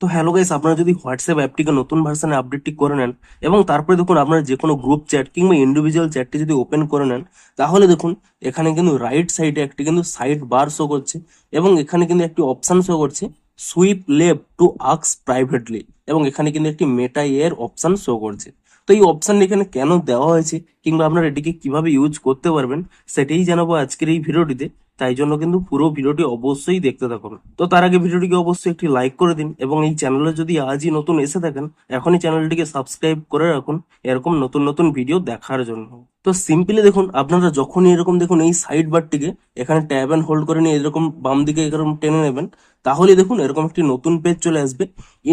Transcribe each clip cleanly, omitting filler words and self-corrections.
তো hello guys, আপনারা যদি হোয়াটসঅ্যাপ অ্যাপটিকে নতুন ভার্সনে আপডেটটি করে নেন এবং তারপরে দেখুন আপনারা যে কোনো গ্রুপ চ্যাট কিংবা ইন্ডিভিজুয়াল চ্যাটটি যদি ওপেন করে নেন, তাহলে দেখুন এখানে কিন্তু রাইট সাইডে একটি কিন্তু সাইড বার শো করছে এবং এখানে কিন্তু একটি অপশন শো করছে sweep left to ask privately, এবং এখানে কিন্তু একটি মেটা এর অপশন শো করছে। তো এই অপশনটি এখানে কেন দেওয়া হয়েছে কিংবা আপনারা এটিকে কিভাবে ইউজ করতে পারবেন সেটাই জানাবো আজকের এই ভিডিওটিতে। তাই জন্য কিন্তু পুরো ভিডিওটি অবশ্যই দেখতে থাকুন। তো তার আগে ভিডিওটিকে অবশ্যই একটি লাইক করে দিন এবং এই চ্যানেলে যদি আজই নতুন এসে থাকেন, এখনই চ্যানেলটিকে সাবস্ক্রাইব করে রাখুন এরকম নতুন নতুন ভিডিও দেখার জন্য। তো সিম্পলি দেখুন, আপনারা যখনই এরকম দেখুন এই সাইড বারটিকে এখানে ট্যাব অ্যান্ড হোল্ড করে নিয়ে এরকম বাম দিকে এরকম টেনে নেবেন, তাহলে দেখুন এরকম একটি নতুন পেজ চলে আসবে,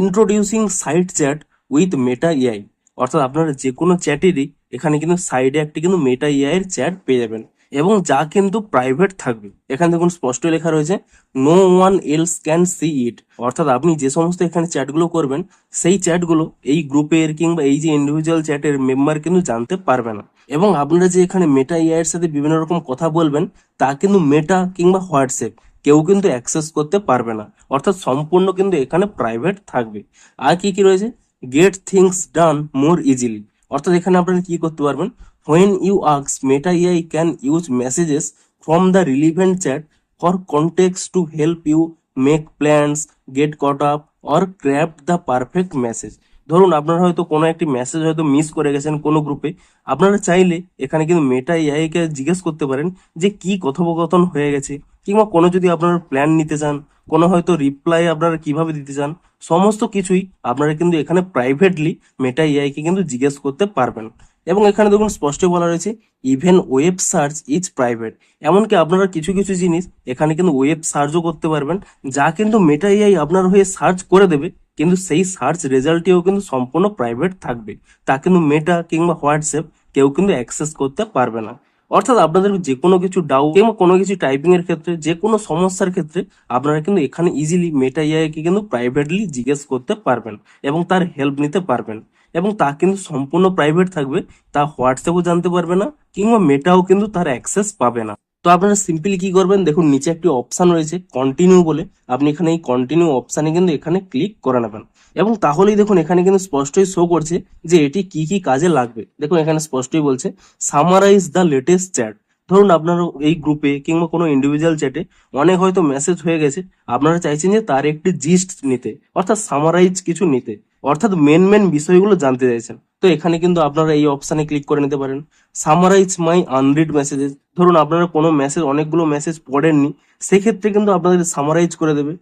introducing side chat with Meta AI. অর্থাৎ আপনারা যে কোনো চ্যাটেরই এখানে কিন্তু সাইডে একটি কিন্তু মেটা এআই এর চ্যাট পেয়ে যাবেন এবং যা কিন্তু প্রাইভেট থাকবে। এখানে দেখুন স্পষ্ট লেখা রয়েছে no one else can see it. অর্থাৎ আপনি যে সমস্ত এখানে চ্যাটগুলো করবেন সেই চ্যাটগুলো এই গ্রুপের কিংবা এই যে ইন্ডিভিজুয়াল চ্যাটের মেম্বার কিন্তু জানতে পারবে না। এবং আপনারা যে এখানে মেটা এআই এর সাথে বিভিন্ন রকম কথা বলবেন তা কিন্তু মেটা কিংবা হোয়াটসঅ্যাপ কেউ কিন্তু অ্যাক্সেস করতে পারবে না। অর্থাৎ সম্পূর্ণ কিন্তু এখানে প্রাইভেট থাকবে। আর কি কি রয়েছে, গেট থিংস ডান মোর ইজিলি। অর্থাৎ এখানে আপনারা কি করতে পারবেন, when you ask Meta AI can use messages from the relevant chat for context to help you make plans, get caught up or craft the perfect message। ধরুন আপনারা হয়তো কোনো একটি মেসেজ হয়তো মিস করে গেছেন কোনো গ্রুপে, আপনারা চাইলে এখানে কিন্তু মেটা এআই কে জিজ্ঞেস করতে পারেন যে কি কথোপকথন হয়ে গেছে, কিংবা কোনো যদি আপনারা প্ল্যান নিতে চান, কোনো হয়তো রিপ্লাই আপনারা কিভাবে দিতে চান, সমস্ত কিছুই আপনারা কিন্তু এখানে প্রাইভেটলি মেটা এআই কে কিন্তু জিজ্ঞেস করতে পারবেন। এবং এখানে দেখুন স্পষ্ট বলা রয়েছে even web search is private. এমনকি আপনারা কিছু কিছু জিনিস এখানে কিন্তু ওয়েব সার্চও করতে পারবেন, যা কিন্তু মেটা এআই আপনার হয়ে সার্চ করে দেবে, কিন্তু সেই সার্চ রেজাল্টটিও কিন্তু সম্পূর্ণ প্রাইভেট থাকবে। তা কিন্তু মেটা কিংবা হোয়াটসঅ্যাপ কেউ কিন্তু অ্যাক্সেস করতে পারবে না। অর্থাৎ আপনাদের যে কোনো কিছু ডাউট কিংবা কোনো কিছু টাইপিং এর ক্ষেত্রে, যে কোনো সমস্যার ক্ষেত্রে আপনারা কিন্তু এখানে ইজিলি মেটা এআই কে কিন্তু প্রাইভেটলি জিজ্ঞেস করতে পারবেন এবং তার হেল্প নিতে পারবেন। এবং তা কিন্তু সম্পূর্ণ প্রাইভেট থাকবে, তা হোয়াটসঅ্যাপও জানতে পারবে না কিংবা মেটাও কিন্তু তার অ্যাক্সেস পাবে না। তো আপনারা সিম্পলি কি করবেন, দেখুন নিচে একটি অপশন রয়েছে কন্টিনিউ বলে, আপনি এখানে এই কন্টিনিউ অপশানে কিন্তু এখানে ক্লিক করে নেবেন এবং তাহলেই দেখুন এখানে কিন্তু স্পষ্টই শো করছে যে এটি কি কি কাজে লাগবে। দেখুন এখানে স্পষ্টই বলছে সামারাইজ দ্য লেটেস্ট চ্যাট। ধরুন আপনার এই গ্রুপে কিংবা কোনো ইন্ডিভিজুয়াল চ্যাটে অনেক হয়তো মেসেজ হয়ে গেছে, আপনারা চাইছেন যে তার একটি জিস্ট নিতে, অর্থাৎ সামারাইজ কিছু নিতে, অর্থাৎ মেন মেন বিষয়গুলো জানতে চাইছেন। তো এখানে কিন্তু আপনারা এই অপশানে ক্লিক করে নিতে পারেন সামারাইজ মাই আনরিড মেসেজেস। ধরুন আপনারা কোনো মেসেজ, অনেকগুলো মেসেজ পড়েননি, সেক্ষেত্রে কিন্তু আপনাদের সামারাইজ করে দেবে।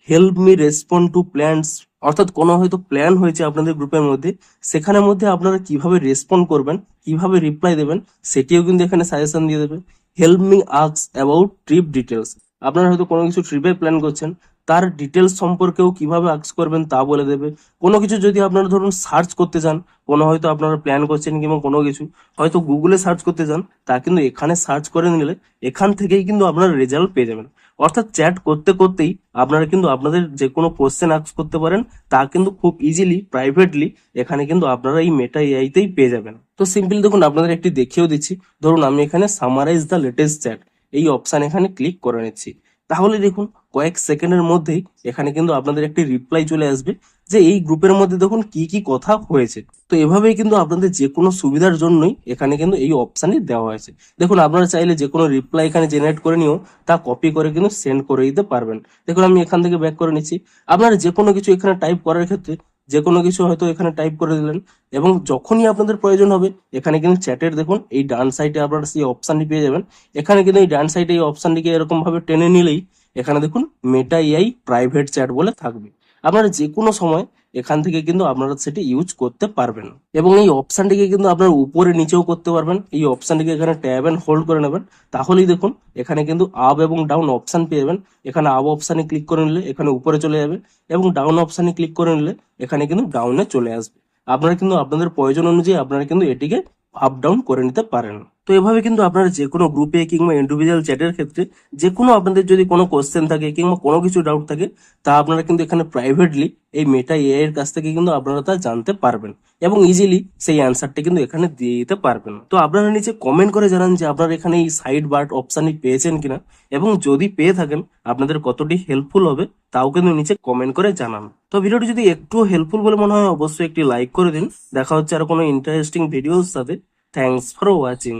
Help me respond two plans. অর্থাৎ কোনো হয়তো প্ল্যান হয়েছে আপনাদের গ্রুপের মধ্যে, সেখানের মধ্যে আপনারা কিভাবে রেসপন্ড করবেন, কিভাবে রিপ্লাই দেবেন, সেটিও কিন্তু এখানে সাজেশন দিয়ে দেবে। Help me ask about trip details. আপনারা হয়তো কোনো কিছু ট্রিপের প্ল্যান করছেন, তার ডিটেলস সম্পর্কেও কিভাবে আস্ক করবেন তা বলে দেবে। কোনো কিছু যদি আপনারা ধরুন সার্চ করতে চান, কোনো হয়তো আপনারা প্ল্যান করছেন কিংবা কোনো কিছু হয়তো গুগলে সার্চ করতে চান, তা কিন্তু এখানে সার্চ করে নিলে এখান থেকেই কিন্তু আপনারা রেজাল্ট পেয়ে যাবেন। অর্থাৎ চ্যাট করতে করতেই আপনারা কিন্তু আপনাদের যে কোনো কোশ্চেন আস্ক করতে পারেন, তা কিন্তু খুব ইজিলি প্রাইভেটলি এখানে কিন্তু আপনারা এই মেটা এআইতেই পেয়ে যাবেন। তো সিম্পলি দেখুন আপনাদের একটি দেখিয়েও দিচ্ছি। ধরুন আমি এখানে সামারাইজ দ্য লেটেস্ট চ্যাট এই অপশান এখানে ক্লিক করে নিচ্ছি, তাহলে দেখুন কয়েক সেকেন্ডের মধ্যেই এখানে কিন্তু আপনাদের একটি রিপ্লাই চলে আসবে যে এই গ্রুপের মধ্যে দেখুন কি কি কথা হয়েছে। তো এভাবেই কিন্তু আপনাদের যে কোনো সুবিধার জন্যই এখানে কিন্তু এই অপশানই দেওয়া হয়েছে। দেখুন আপনারা চাইলে যে কোনো রিপ্লাই এখানে জেনারেট করে নিয়েও তা কপি করে কিন্তু সেন্ড করে দিতে পারবেন। দেখুন আমি এখান থেকে ব্যাক করে নিচ্ছি। আপনারা যে কোনো কিছু এখানে টাইপ করার ক্ষেত্রে যে কোনো কিছু হয়তো এখানে টাইপ করে দিলেন এবং যখনই আপনাদের প্রয়োজন হবে এখানে কিন্তু চ্যাটের দেখুন এই ডান সাইডে আপনারা সেই অপশানটি পেয়ে যাবেন। এখানে কিন্তু এই ডান সাইডে এই অপশানটিকে এরকম ভাবে টেনে নিলেই এখানে দেখুন মেটা এআই প্রাইভেট চ্যাট বলে থাকবে। আপনারা যে কোনো সময় এখান থেকে কিন্তু আপনারা সেটি ইউজ করতে পারবেন এবং এই অপশানটিকে কিন্তু আপনারা উপরে নিচেও করতে পারবেন। এই অপশানটিকে এখানে ট্যাব এন্ড হোল্ড করে নেবেন, তাহলেই দেখুন এখানে কিন্তু আপ এবং ডাউন অপশান পেয়ে যাবেন। এখানে আপ অপশানে ক্লিক করে নিলে এখানে উপরে চলে যাবে এবং ডাউন অপশানে ক্লিক করে নিলে এখানে কিন্তু ডাউনে চলে আসবে। আপনারা কিন্তু আপনাদের প্রয়োজন অনুযায়ী আপনারা কিন্তু এটিকে আপ ডাউন করে নিতে পারেন। তো এভাবে কিন্তু আপনারা যে কোনো গ্রুপে কিংবা ইন্ডিভিজুয়াল চ্যাটের ক্ষেত্রে যে কোনো আপনাদের যদি কোনো কোশ্চেন থাকে কিংবা কোনো কিছু ডাউট থাকে, তা আপনারা কিন্তু এখানে প্রাইভেটলি এই মেটা এআই এর কাছ থেকে কিন্তু আপনারা তা জানতে পারবেন এবং ইজিলি সেই অ্যান্সারটা কিন্তু এখানে দিয়ে দিতে পারবেন। তো আপনারা নিচে কমেন্ট করে জানান যে আপনারা এখানে এই সাইড বার্ড অপশানই পেয়েছেন কিনা, এবং যদি পেয়ে থাকেন আপনাদের কতটি হেল্পফুল হবে তাও কিন্তু নিচে কমেন্ট করে জানান। তো ভিডিওটি যদি একটু হেল্পফুল বলে মনে হয় অবশ্যই একটি লাইক করে দিন। দেখা হচ্ছে আর কোনো ইন্টারেস্টিং ভিডিওর সাথে। Thanks for watching.